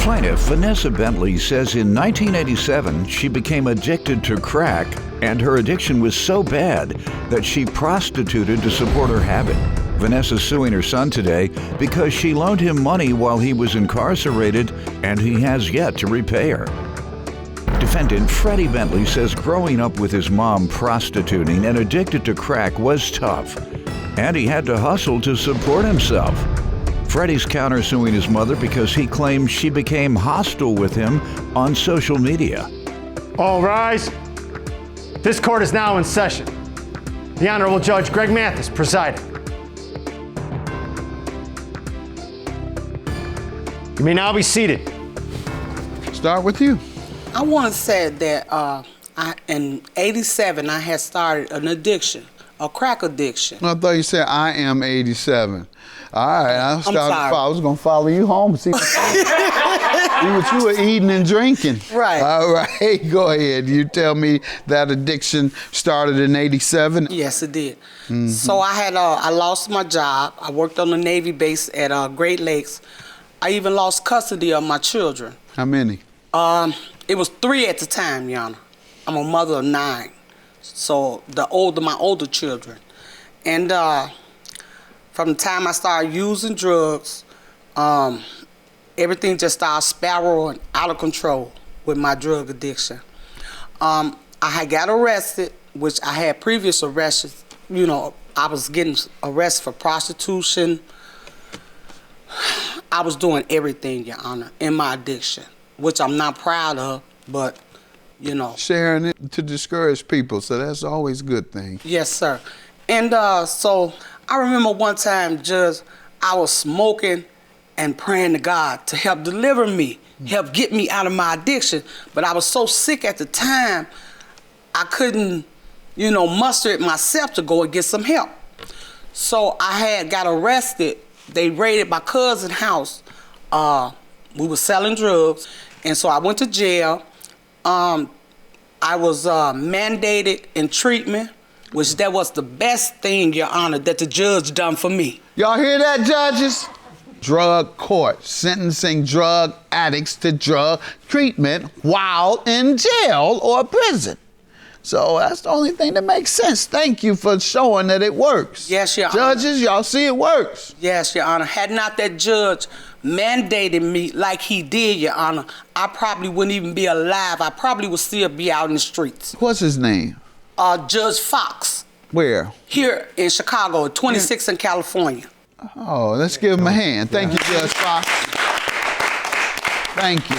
plaintiff, Vanessa Bentley, says in 1987 she became addicted to crack, and her addiction was so bad that she prostituted to support her habit. Vanessa's suing her son today because she loaned him money while he was incarcerated, and he has yet to repay her. Defendant Freddie Bentley says growing up with his mom prostituting and addicted to crack was tough, and he had to hustle to support himself. Freddie's countersuing his mother because he claims she became hostile with him on social media. All rise. This court is now in session. The Honorable Judge Greg Mathis presiding. You may now be seated. Start with you. I want to say that in '87 I had started an addiction, a crack addiction. I thought you said I am 87. All right, I was going to follow you home, see what you were eating and drinking. Right. All right, go ahead. You tell me that addiction started in '87? Yes, it did. Mm-hmm. So I lost my job. I worked on the Navy base at Great Lakes. I even lost custody of my children. How many? It was 3 at the time, Your Honor. I'm a mother of 9. So my older children. And from the time I started using drugs, everything just started spiraling out of control with my drug addiction. I had got arrested, which I had previous arrests. You know, I was getting arrested for prostitution. I was doing everything, Your Honor, in my addiction, which I'm not proud of, but, you know. Sharing it to discourage people, so that's always a good thing. Yes, sir. And so I remember one time, Judge, I was smoking and praying to God to help deliver me, help get me out of my addiction. But I was so sick at the time, I couldn't, muster it myself to go and get some help. So I had got arrested. They raided my cousin's house. We were selling drugs, and so I went to jail. I was mandated in treatment, which that was the best thing, Your Honor, that the judge done for me. Y'all hear that, judges? Drug court, sentencing drug addicts to drug treatment while in jail or prison. So that's the only thing that makes sense. Thank you for showing that it works. Yes, Your Honor. Judges, y'all see it works. Yes, Your Honor. Had not that judge mandated me like he did, Your Honor, I probably wouldn't even be alive. I probably would still be out in the streets. What's his name? Judge Fox. Where? Here in Chicago, 26 in California. Oh, let's give him a hand. Thank you, Judge Fox. Thank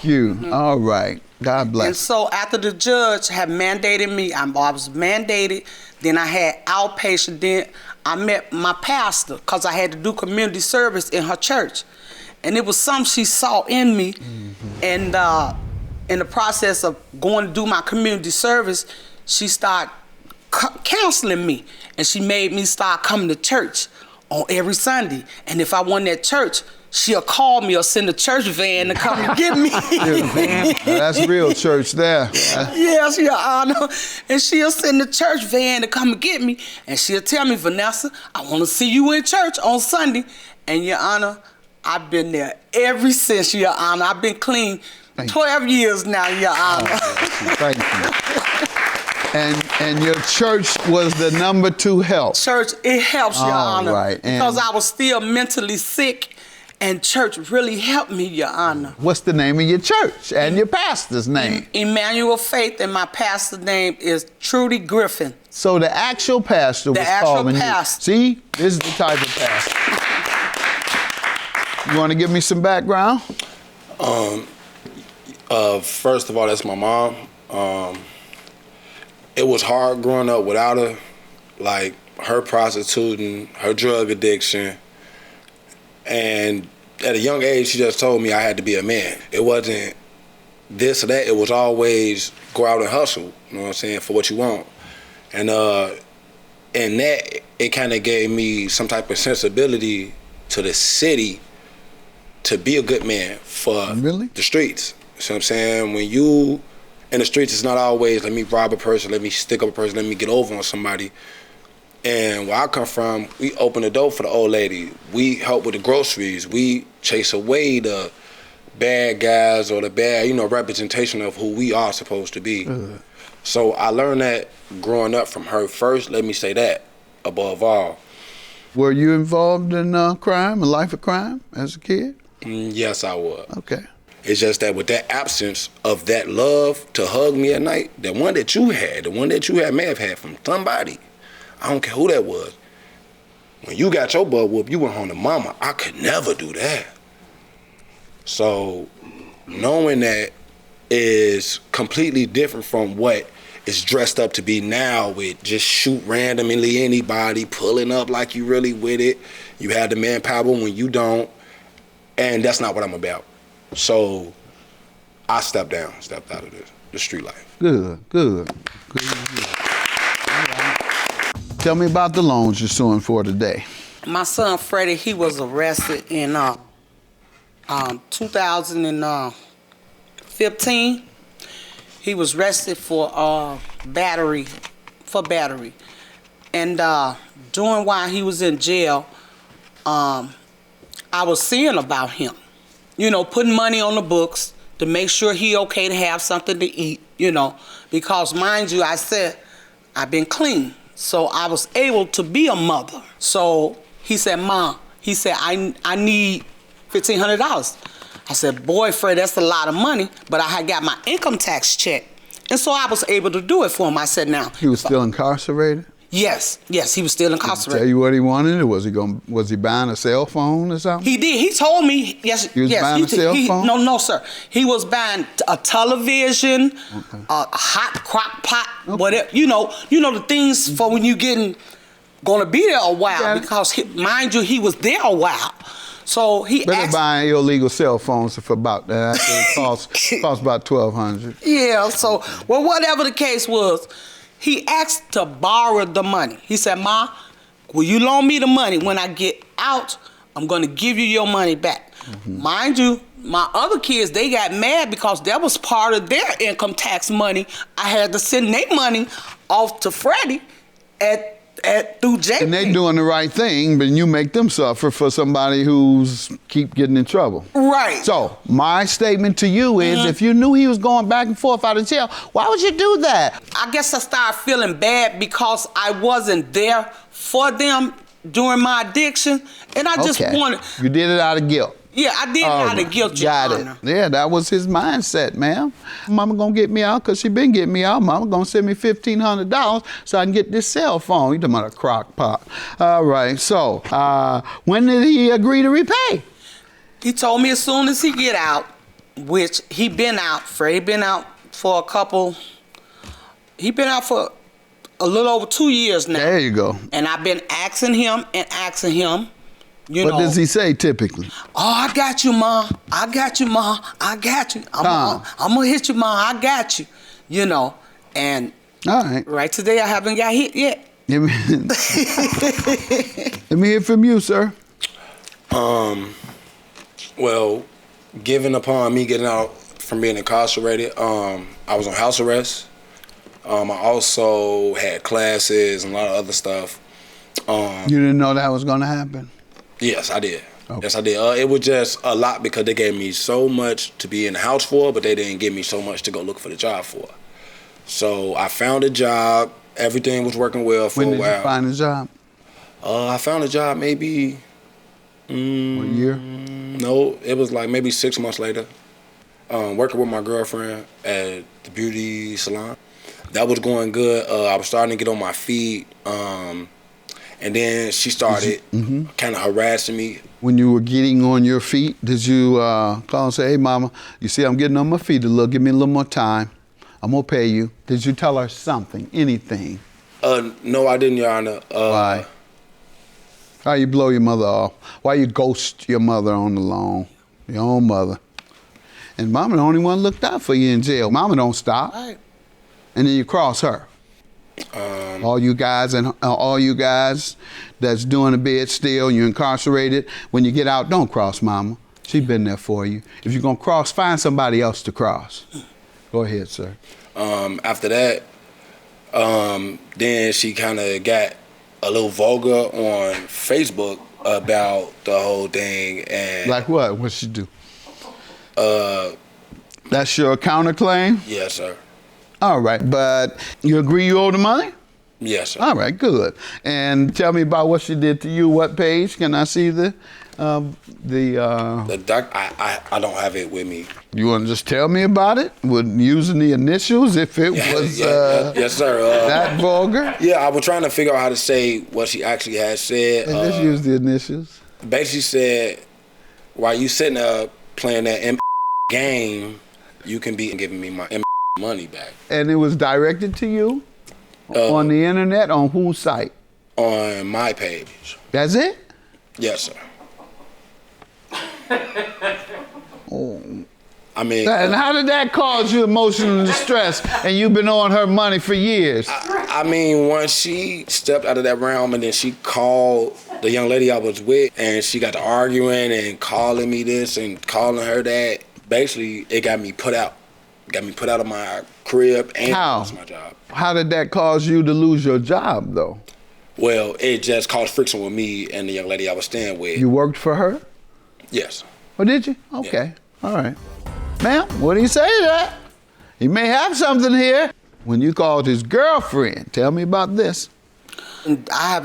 you. Mm-hmm. All right. God bless. And so after the judge had mandated me, I was mandated, then I had outpatient, then I met my pastor because I had to do community service in her church. And it was something she saw in me. Mm-hmm. And in the process of going to do my community service, she started counseling me. And she made me start coming to church on every Sunday. And if I wasn't at church, she'll call me or send a church van to come and get me. That's real church there. Yes, Your Honor. And she'll send the church van to come and get me. And she'll tell me, Vanessa, I want to see you in church on Sunday. And Your Honor, I've been there ever since, Your Honor. I've been clean 12 years now, Your Honor. Thank you. And your church was the number 2 help. Church, it helps, Your Honor. Right. Because I was still mentally sick, and church really helped me, Your Honor. What's the name of your church and your pastor's name? Emmanuel Faith, and my pastor's name is Trudy Griffin. So the actual pastor was calling you. The actual pastor. See, this is the type of pastor. You want to give me some background? First of all, that's my mom. It was hard growing up without her, like her prostituting, her drug addiction. And at a young age, she just told me I had to be a man. It wasn't this or that. It was always go out and hustle, you know what I'm saying, for what you want. And in that, it kind of gave me some type of sensibility to the city to be a good man for the streets. You know what I'm saying? When you in the streets, it's not always let me rob a person, let me stick up a person, let me get over on somebody. And where I come from, we open the door for the old lady. We help with the groceries. We chase away the bad guys or the bad, representation of who we are supposed to be. So I learned that growing up from her first, let me say that, above all. Were you involved in crime, a life of crime as a kid? Yes, I was. Okay. It's just that with that absence of that love to hug me at night, the one that you had may have had from somebody. I don't care who that was. When you got your butt whooped, you went home to mama. I could never do that. So knowing that is completely different from what it's dressed up to be now with just shoot randomly anybody, pulling up like you really with it. You have the manpower when you don't. And that's not what I'm about. So I stepped out of the street life. Good. All right. Tell me about the loans you're suing for today. My son Freddie, he was arrested in 2015. He was arrested for battery. And during while he was in jail, I was seeing about him. Putting money on the books to make sure he okay to have something to eat, because mind you, I said, I've been clean. So I was able to be a mother. So he said, Mom, I need $1,500. I said, boy, Fred, that's a lot of money, but I had got my income tax check. And so I was able to do it for him. I said, now. He was still incarcerated? Yes, he was still incarcerated. Tell you what he wanted? Was he buying a cell phone or something? He did. He told me, yes. He was buying a cell phone? No, sir. He was buying a television, a hot crock pot, whatever. You know the things for when you gonna be there a while, because mind you, he was there a while. So he Better buying illegal cell phones for about that. It cost about $1,200. Yeah. So whatever the case was, he asked to borrow the money. He said, Ma, will you loan me the money? When I get out, I'm gonna give you your money back. Mind you, my other kids, they got mad because that was part of their income tax money. I had to send their money off to Freddie through JP. And they doing the right thing, but you make them suffer for somebody who's keep getting in trouble. Right. So my statement to you is, if you knew he was going back and forth out of jail, why would you do that? I guess I started feeling bad because I wasn't there for them during my addiction, and I just wanted. You did it out of guilt. Yeah, I did it out of guilt, Your Honor. Yeah, that was his mindset, ma'am. Mama gonna get me out because she been getting me out. Mama gonna send me $1,500 so I can get this cell phone. You talking about a crock pot. All right, so when did he agree to repay? He told me as soon as he get out, which he been out. Freddie been out for a little over 2 years now. There you go. And I've been asking him. What does he say typically? Oh, I got you, Ma. I got you, Ma. I got you. I'm gonna hit you, Ma. I got you. And all right. Right today I haven't got hit yet. Let me hear from you, sir. Well, given upon me getting out from being incarcerated, I was on house arrest. I also had classes and a lot of other stuff. You didn't know that was gonna happen? Yes, I did. Okay. Yes, I did. It was just a lot because they gave me so much to be in the house for, but they didn't give me so much to go look for the job for. So I found a job. Everything was working well for a while. When did you find a job? I found a job maybe... 1 year? No, it was like maybe 6 months later. Working with my girlfriend at the beauty salon. That was going good. I was starting to get on my feet. And then she started kind of harassing me. When you were getting on your feet, did you call and say, hey, Mama, you see I'm getting on my feet a little, give me a little more time. I'm going to pay you. Did you tell her something, anything? No, I didn't, Your Honor. Why? Why you blow your mother off? Why you ghost your mother on the lawn? Your own mother. And Mama the only one looked out for you in jail. Mama don't stop. Right. And then you cross her. All you guys that's doing a bid still, you're incarcerated. When you get out, don't cross Mama. She's been there for you. If you're gonna cross, find somebody else to cross. Go ahead, sir. After that, then she kind of got a little vulgar on Facebook about the whole thing. And like what? What'd she do? That's your counterclaim? Yes, sir. All right, but you agree you owe the money? Yes, sir. All right, good. And tell me about what she did to you. What page? Can I see the The doc, I don't have it with me. You want to just tell me about it? With using the initials, if it was yes, sir. that vulgar? Yeah, I was trying to figure out how to say what she actually had said. And let's use the initials. Basically said, while you sitting up playing that game, you can be giving me my money back. And it was directed to you? On the internet? On whose site? On my page. That's it? Yes, sir. Oh. I mean, And how did that cause you emotional distress? And you've been on her money for years. I mean, once she stepped out of that realm and then she called the young lady I was with and she got to arguing and calling me this and calling her that, basically it got me put out. Got me put out of my crib and lost my job. How did that cause you to lose your job, though? Well, it just caused friction with me and the young lady I was staying with. You worked for her? Yes. Oh, did you? Okay. Yeah. All right. Ma'am, what do you say to that? He may have something here. When you called his girlfriend, tell me about this. I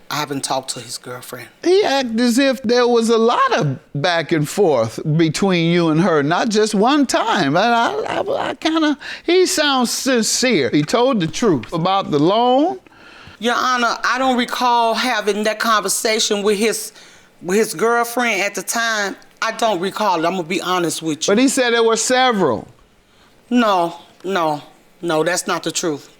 haven't talked to his girlfriend. He acted as if there was a lot of back and forth between you and her, not just one time. He sounds sincere. He told the truth about the loan. Your Honor, I don't recall having that conversation with his girlfriend at the time. I don't recall it. I'm gonna be honest with you. But he said there were several. No, that's not the truth.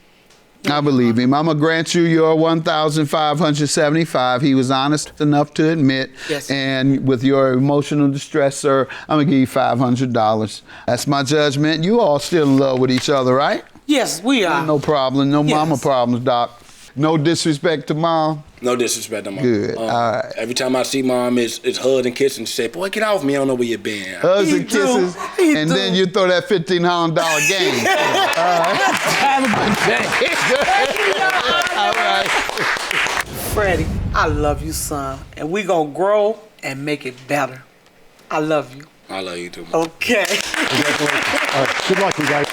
I believe him. I'm going to grant you your $1,575. He was honest enough to admit. Yes. And with your emotional distress, sir, I'm going to give you $500. That's my judgment. You all still in love with each other, right? Yes, we are. No problem. No mama problems, Doc. No disrespect to Mom? No disrespect to Mom. Good. All right. Every time I see Mom, it's hug and kiss and she say, boy, get off me. I don't know where you been. Hugs and kisses. And then you throw that $1,500 game. All right. Have a good day. All right. Freddie, I love you, son. And we gonna grow and make it better. I love you. I love you too, Mom. Okay. Good luck, you guys.